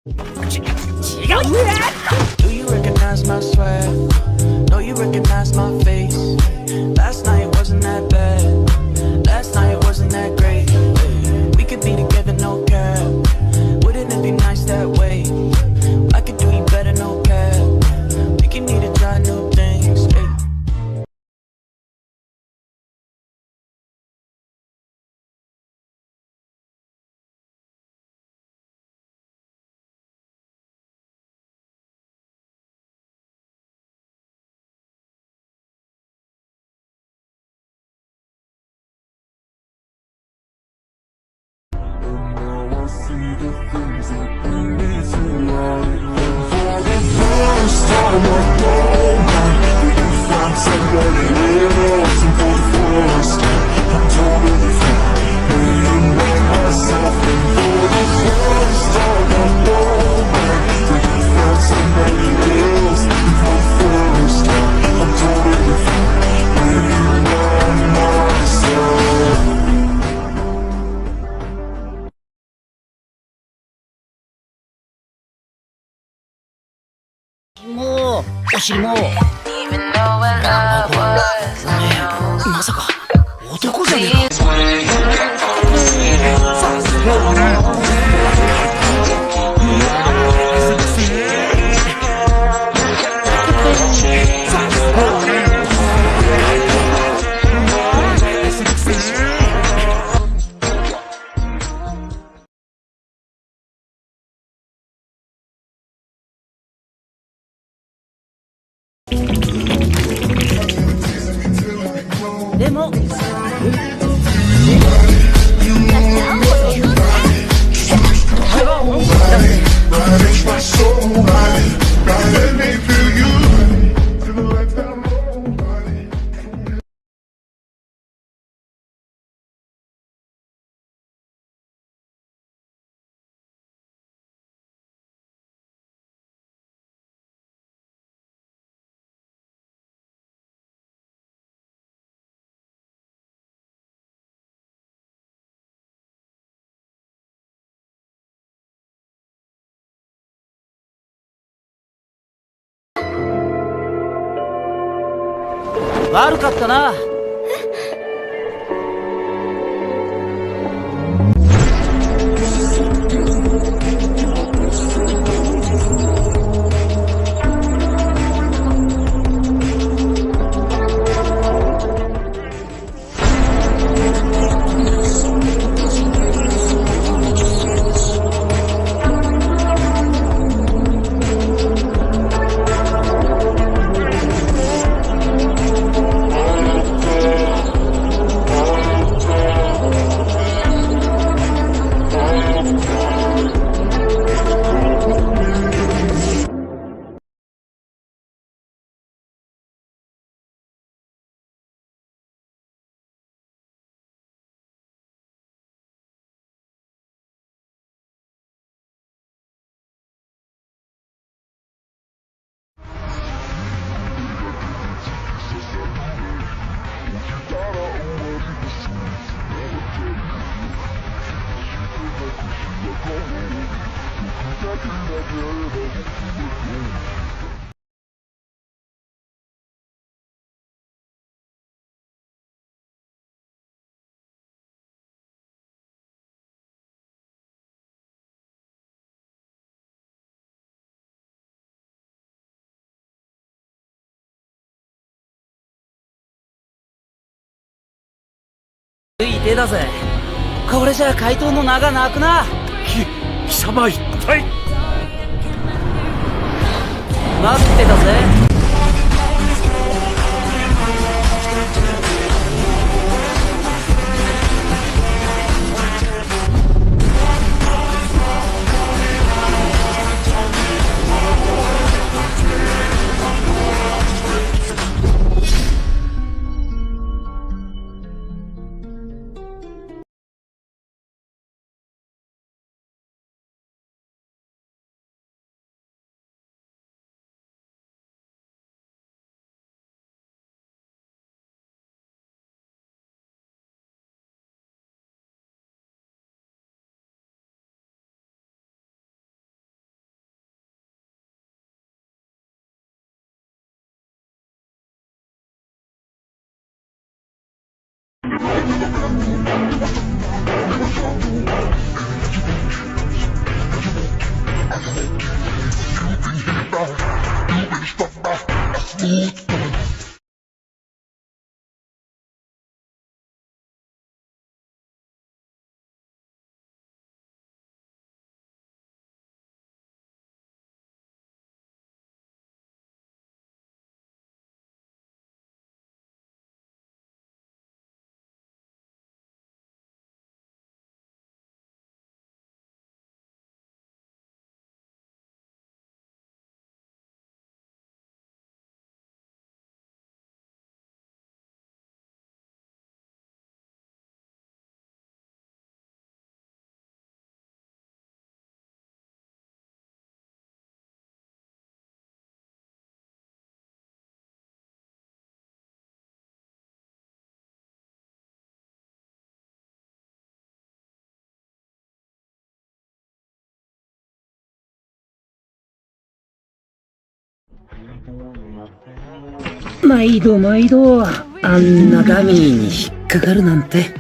違う。 Do you recognize my swag? No, you recognize my face. Last night wasn't that bad. Last night wasn't that great. We could be together, no cap. Wouldn't it be nice that way? I could do you better, no cap. We can need to try new things. Ay. もうお尻もまさか男じゃねえか。でも悪かったな。いい手だぜ。これじゃ怪盗の名がなくな。貴様一体。待ってたぜ。毎度毎度、あんなダミーに引っかかるなんて。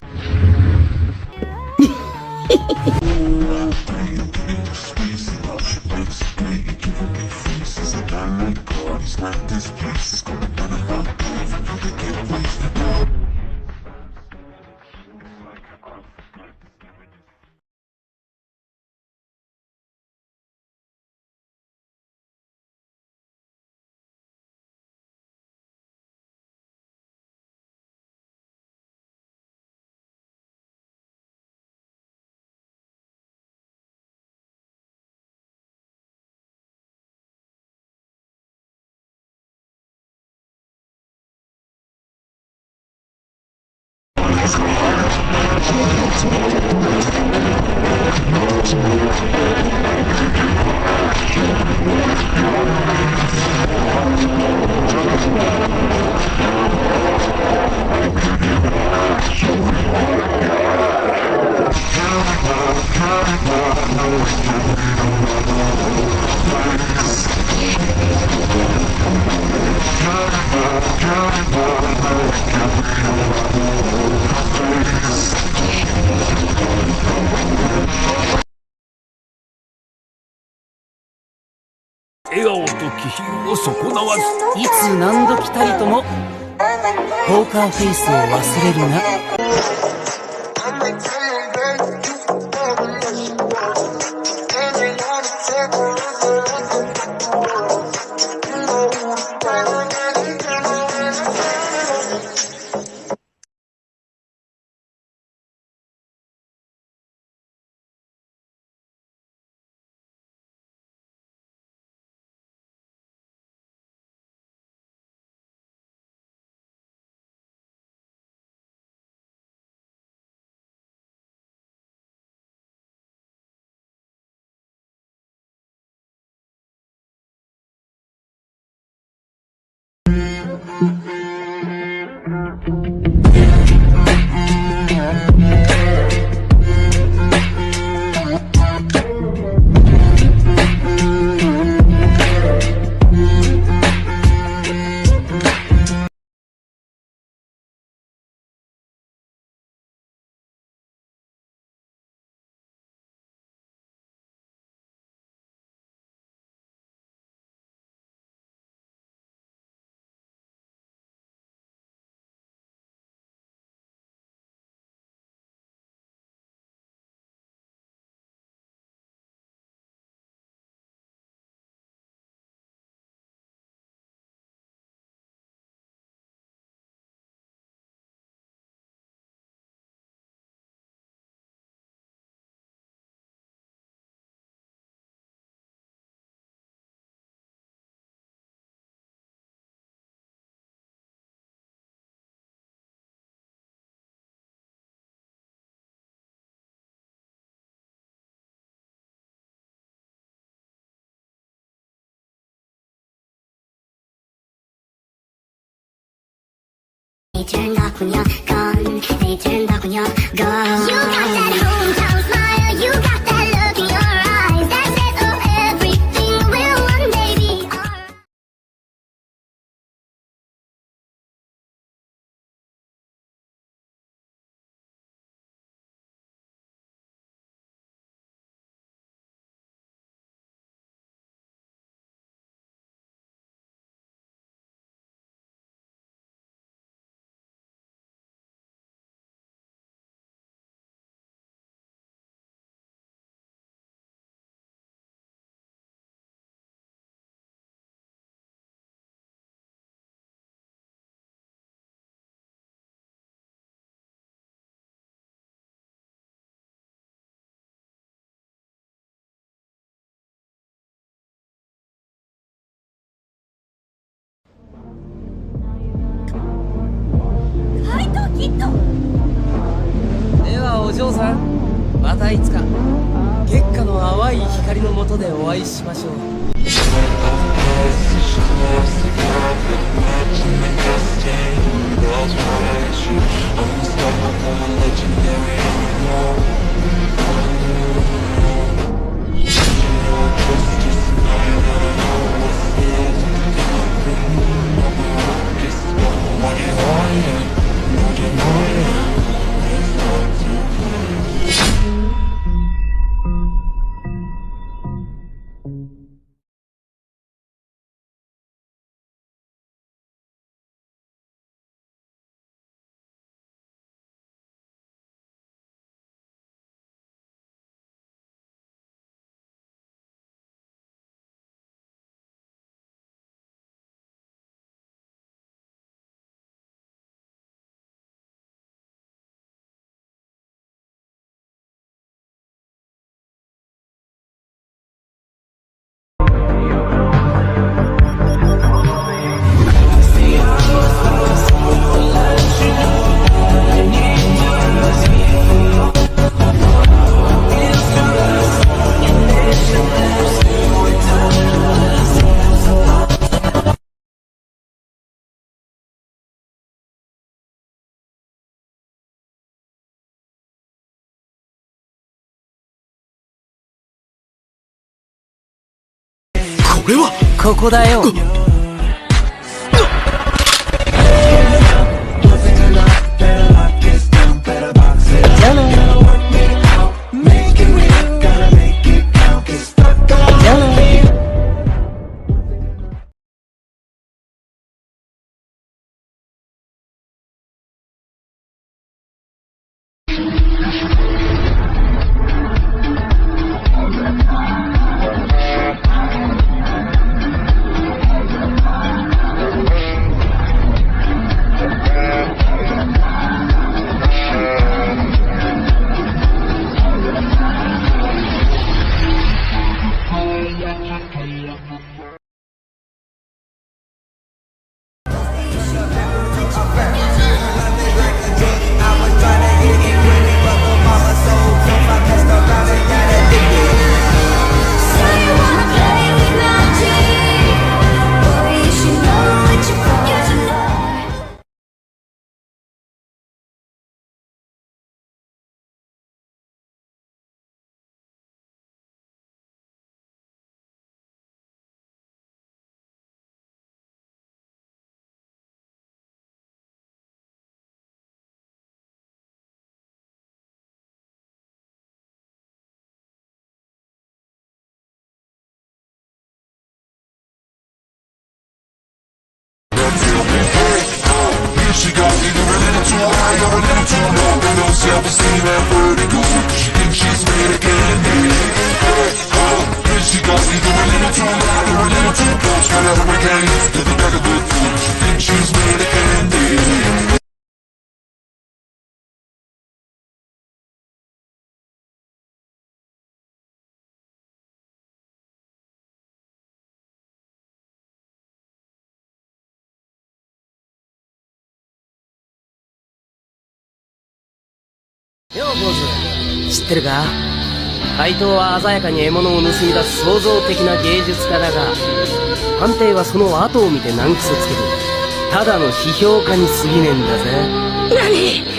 笑顔と気品を損なわず。いつ何時たりともポーカーフェイスを忘れるな。They turned up when you're gone. They turned up when you're gone. You got that hometown smile. You got that look in your eyes that says, oh, everything will one day be alright. ではお嬢さん、またいつか月下の淡い光の下でお会いしましょう。これはここだよ。じゃあね。じゃあね。She got either a little too high or a little too low. Got no self-esteem and vertigo. She thinks she's made of candy. And she got either a little too loud or a little too close. Whatever we can, to the back of the food. She thinks she's made of candy.よう坊主、知ってるか？怪盗は鮮やかに獲物を盗み出す創造的な芸術家だが、探偵はその後を見て難癖をつけるただの批評家に過ぎねえんだぜ。何？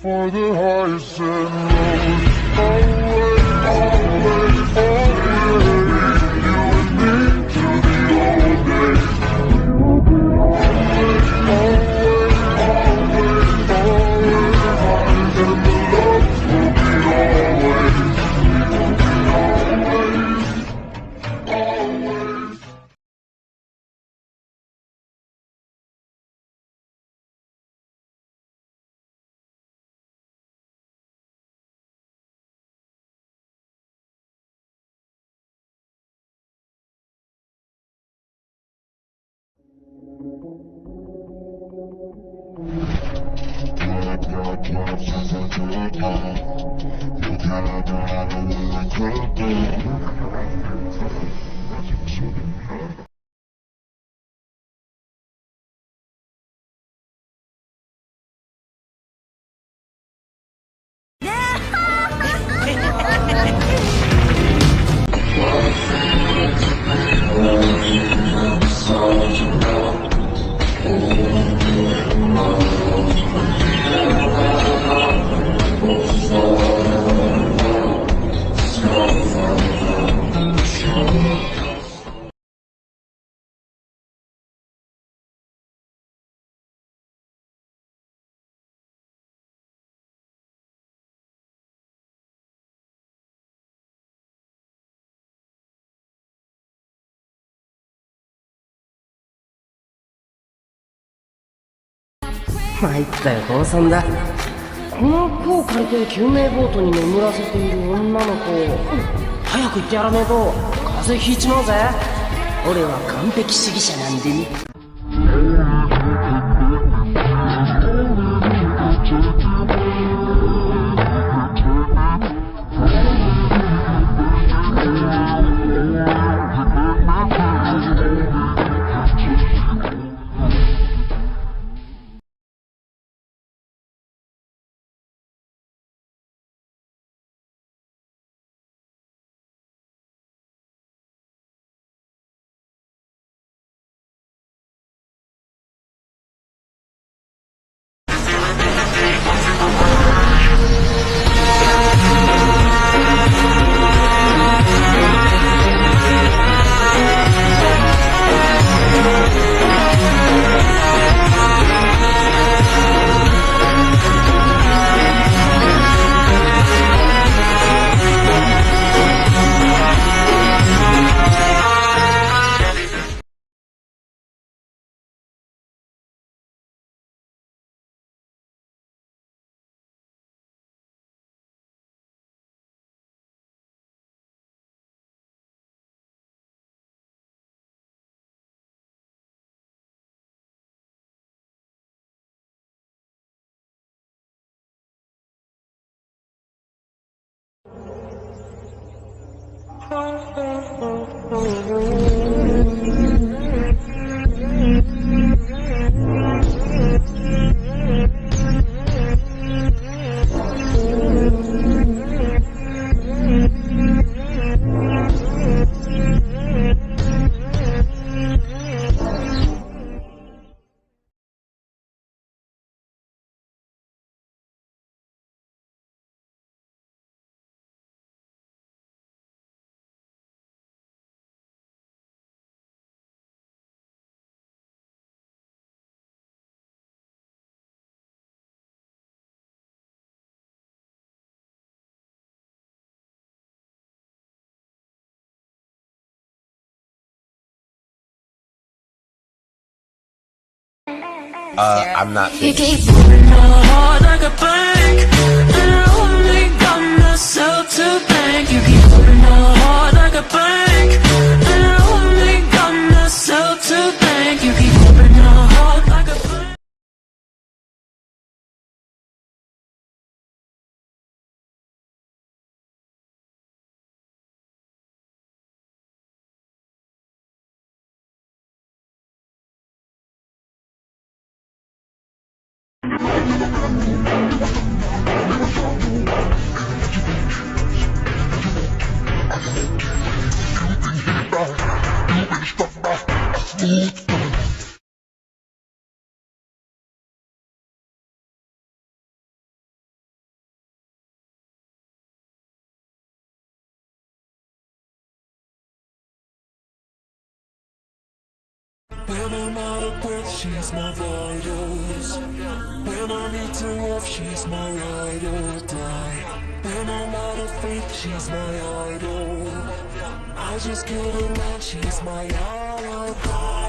for the highs and lows. Always, always, always, you and me to the old days. Always, always, always, always, highs and the lows will be always. Always, always.参ったよ父さんだ。この服を借りて救命ボートに眠らせている女の子、早く行ってやらねえと風邪ひいちまうぜ。俺は完璧主義者なんでね。I'm not You finished. keep moving my heart like a bank, and I only got myself to thank. You keep moving my heart like a bank, and I only got myself to thank. You keep moving my heart like a bank. When I'm out of breath, she's my vitals. When I need to love, she's my ride or die. When I'm out of faith, she's my idol. I just get along, she's my alibi.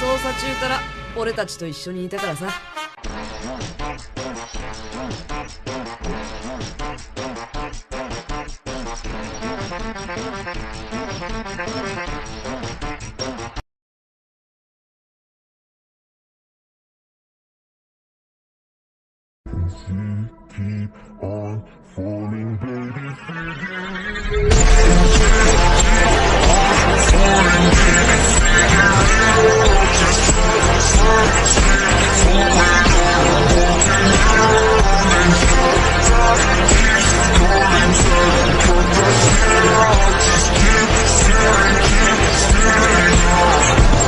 捜査中から俺たちと一緒にいたからさ。Keep on falling, baby. Just keep staring, keep staring.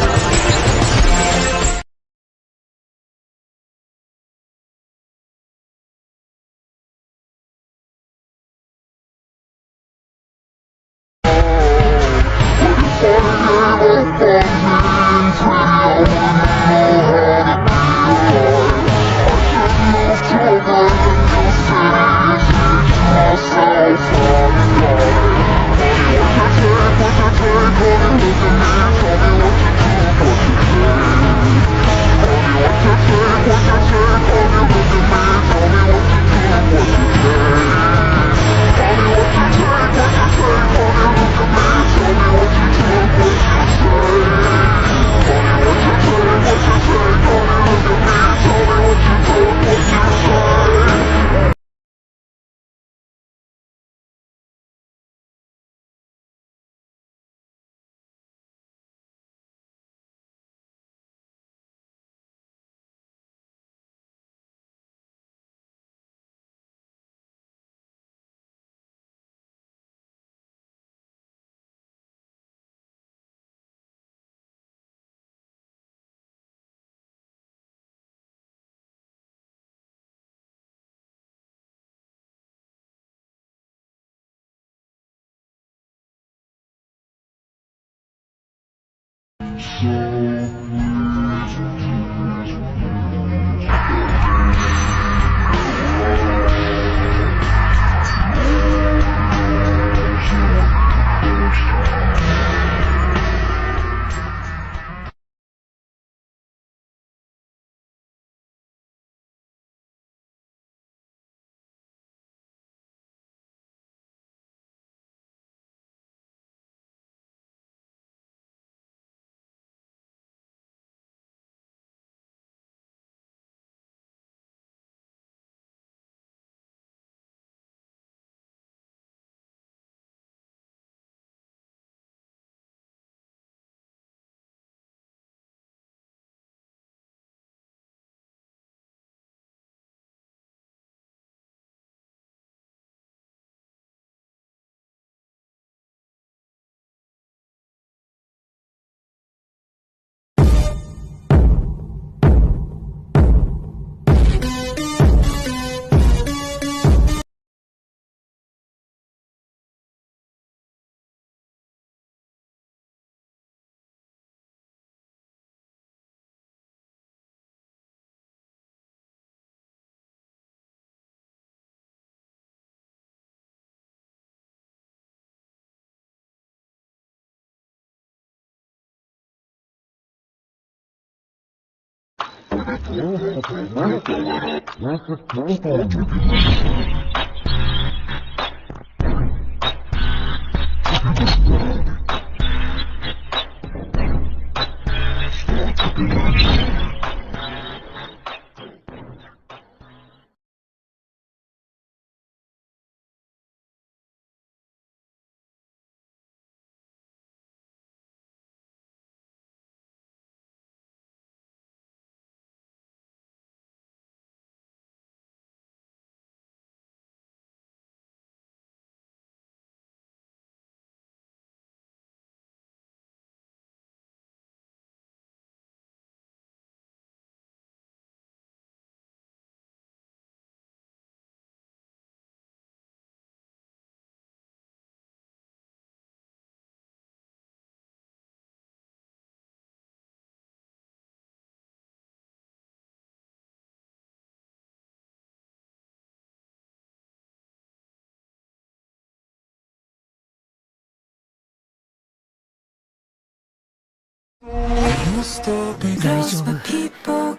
大丈夫。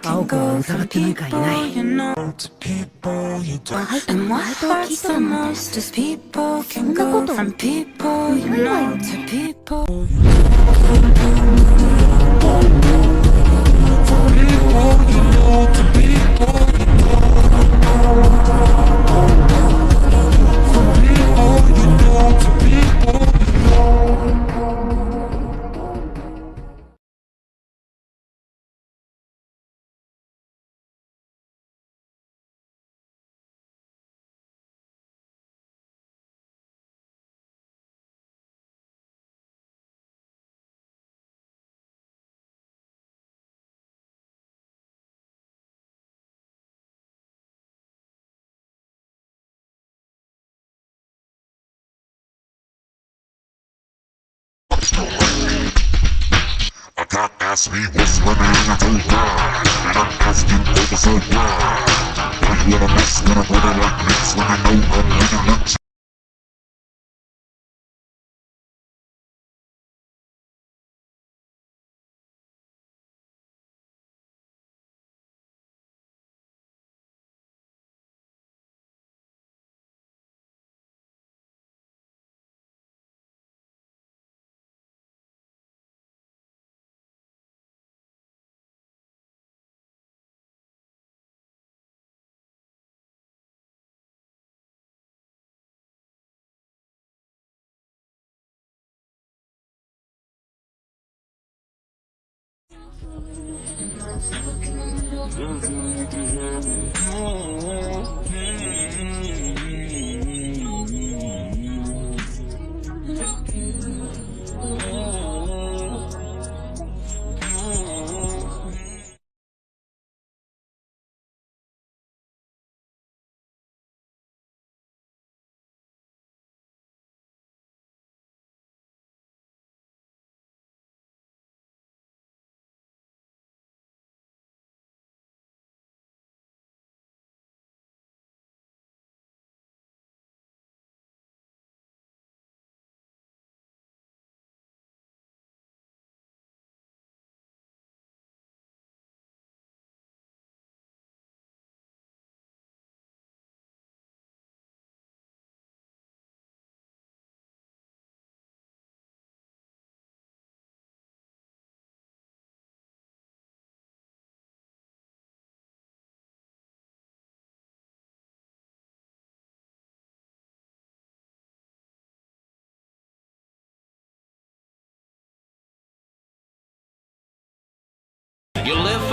青子は疑ってなんかいない。入っても前と聞いたらなんてそんなこと言うわよ。A cat asked me what's my name, I told her. And I'm asking for the so why? Why you wanna mess with a brother like this when you know I'm leaving it?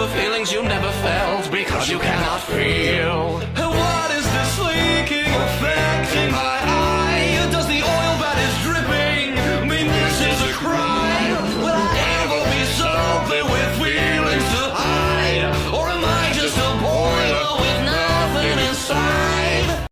the feelings you never felt because you cannot feel. What is this leaking affecting my eye? Does the oil that is dripping mean this is a crime? Will I ever be something with feelings to hide? Or am I just a boiler with nothing inside?8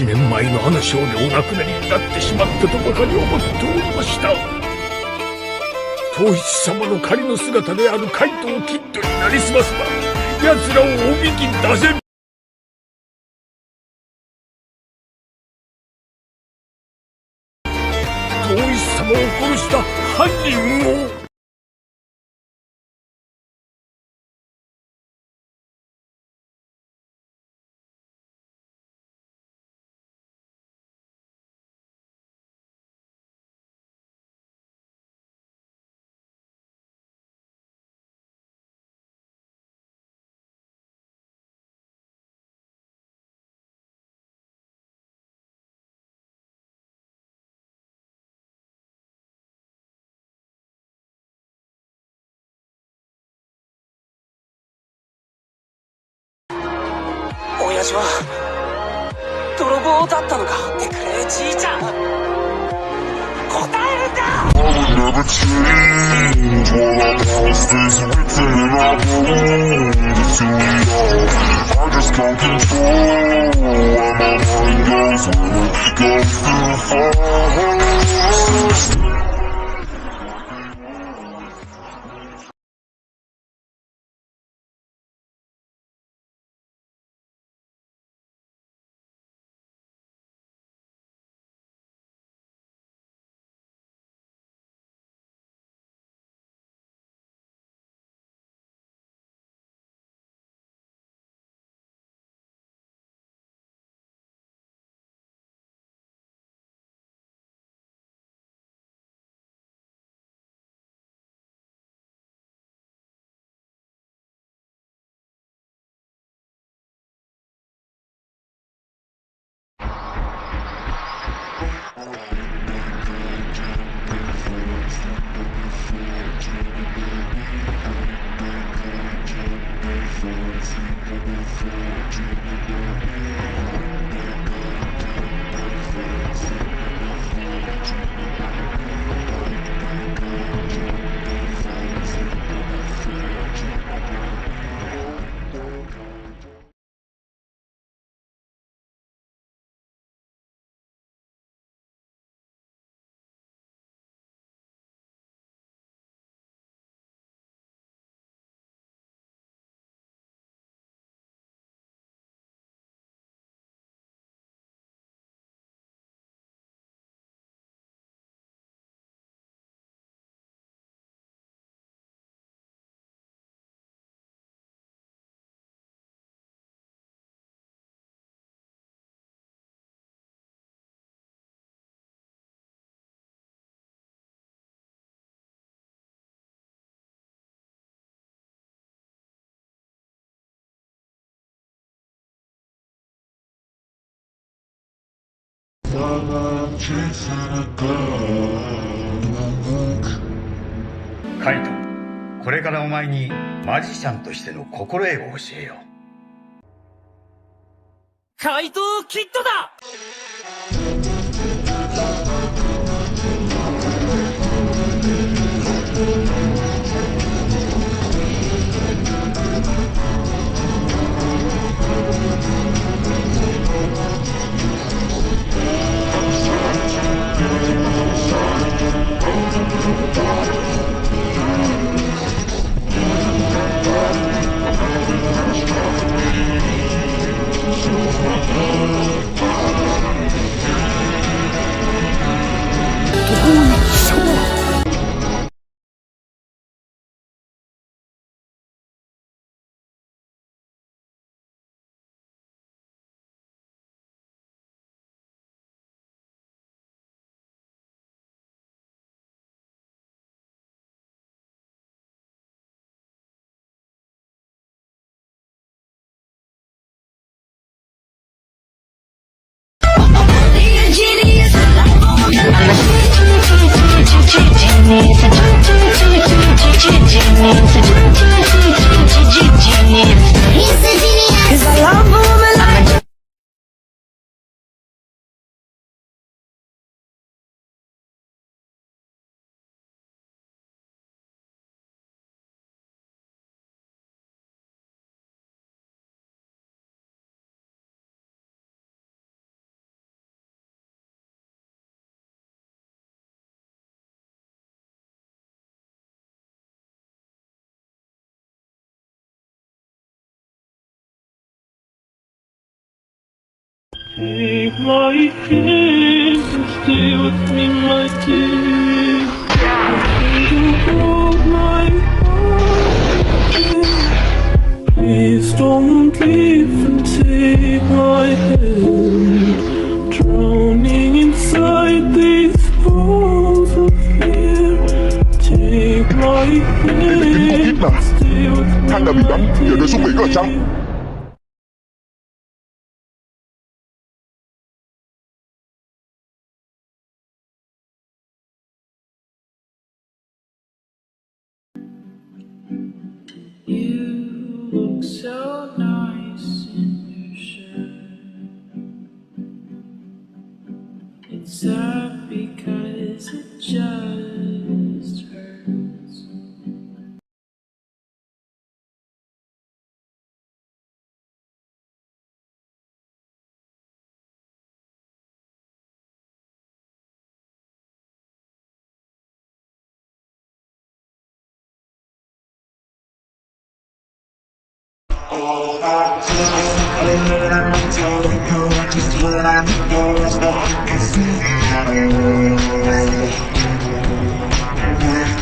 年前のあの少女お亡くなりになってしまったとばかり思っておりました。統一様の仮の姿である怪盗キッドになりすますば奴らをおびき出せる。統一様を殺した犯人を親父は泥棒だったのか。ってくれじいちゃん、答えるんだ。 I would never change. All our past is written in our bones. To me all, I just can't control where my mind goes when it goes too far. カイト、これからお前にマジシャンとしての心得を教えよう。怪盗キッドだ。Take my hand and stay with me, my dear. You hold my heart. Please don't leave and take my hand. Drowning inside these walls of fear. Take my hand and stay with me, my dear. You look so nice in your shirt. It's sad because it just hurts. All I do is let me tell you, just let me know it's not I see you.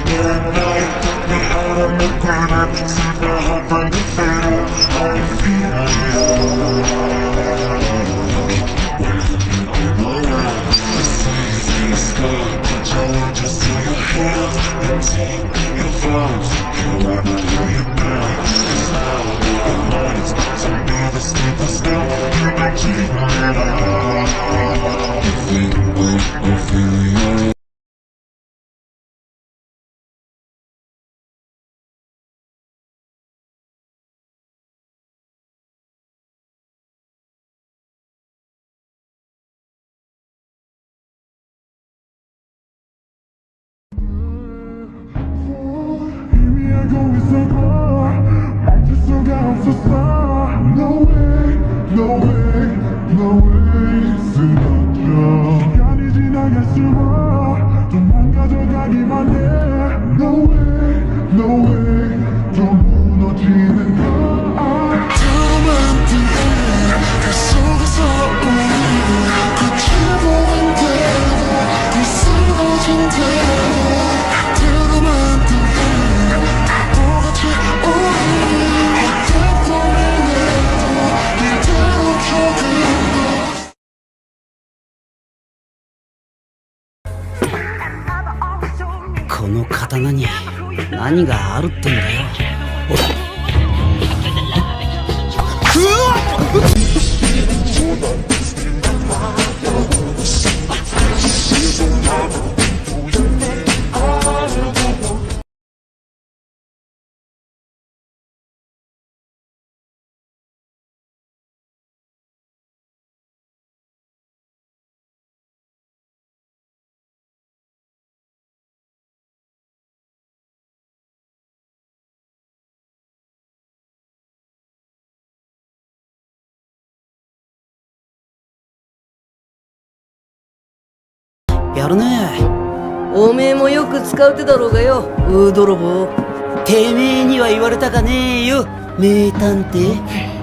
Good night, took me out of the corner, see my heart burn the fatal. I feel the sky, put your just to your hands and take your flowers. You wanna do your best.この刀に何があるってんだよ。うわっやるね。おめえもよく使う手だろうがよ、ウー泥棒。てめえには言われたかねえよ、名探偵。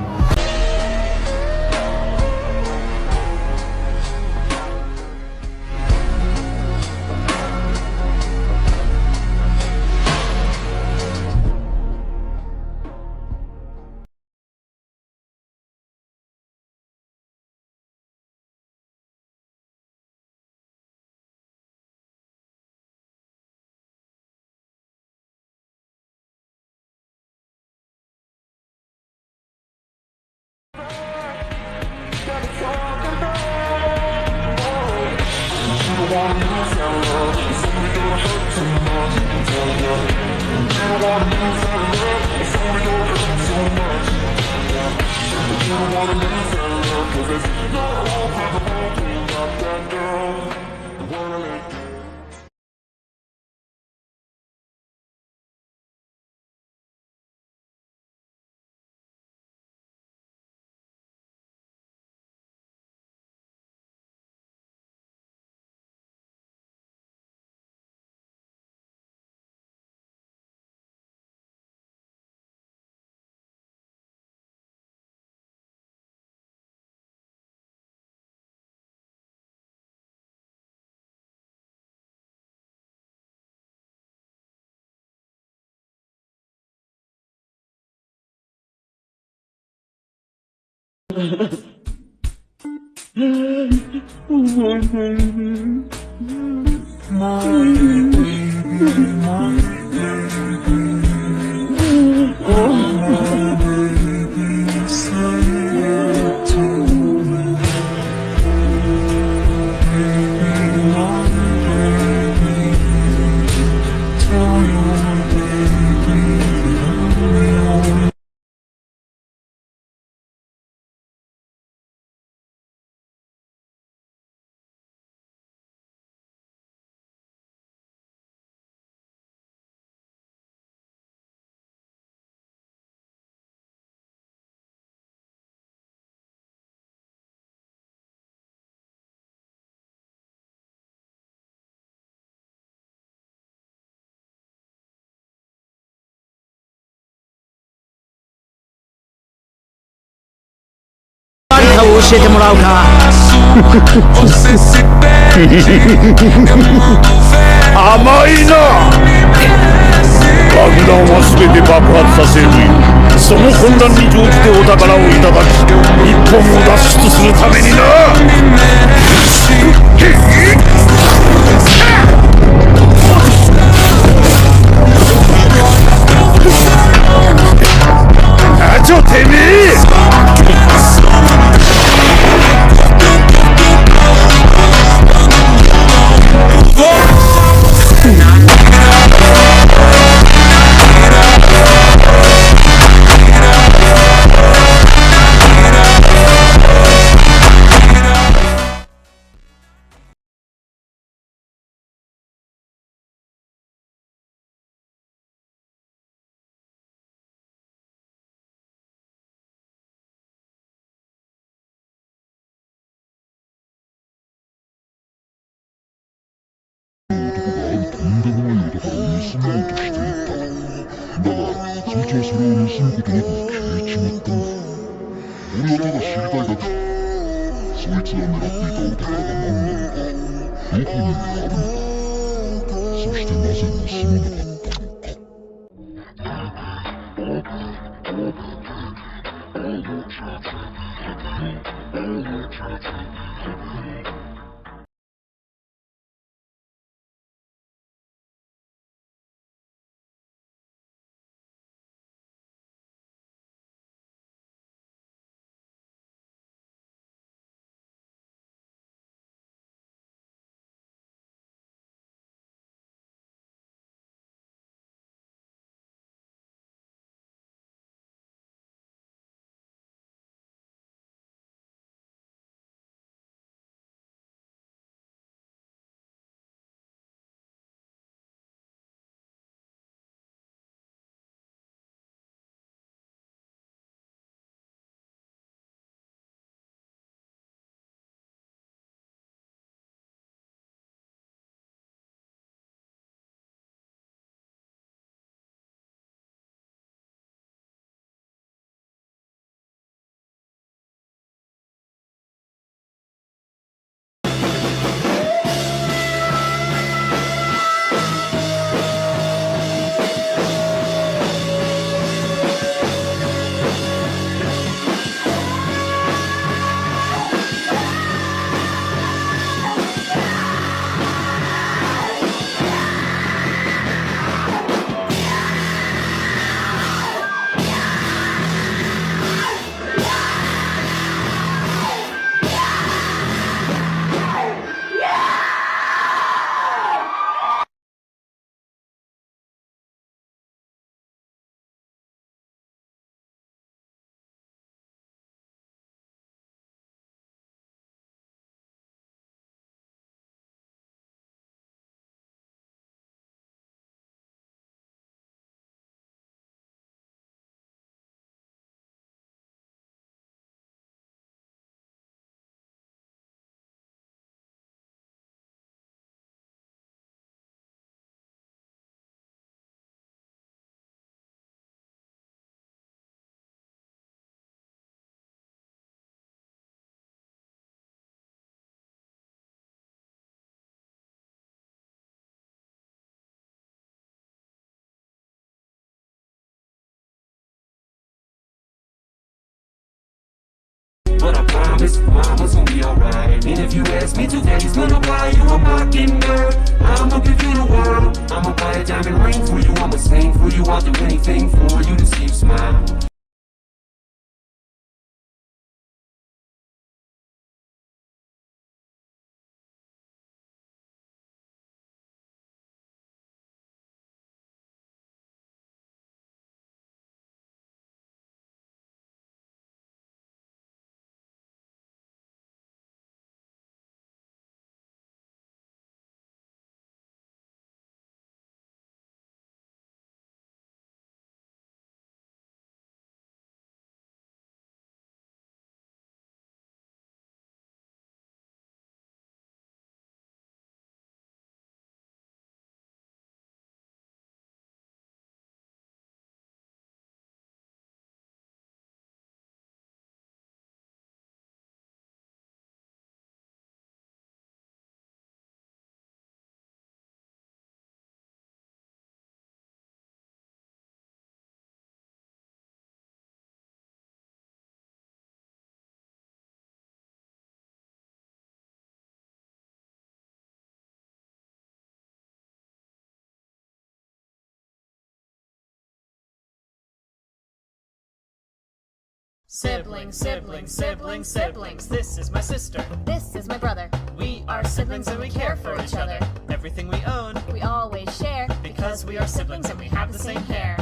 何かを教えてもらうか。甘いな。爆弾は全て爆発させる。その混乱に乗じてお宝をいただき、日本を脱出するためにな。ちょてめえ。this, mama's gonna be alright. And if you ask me to, daddy's gonna buy you a mockingbird. I'ma give you the world, I'ma buy a diamond ring for you, I'ma sing for you, I'll do anything for you to see you smile. Siblings, siblings, siblings, siblings. This is my sister. This is my brother. We are siblings and we care for each other. Everything we own, we always share. Because we are siblings and we have the same hair.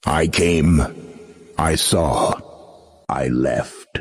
I came, I saw, I left.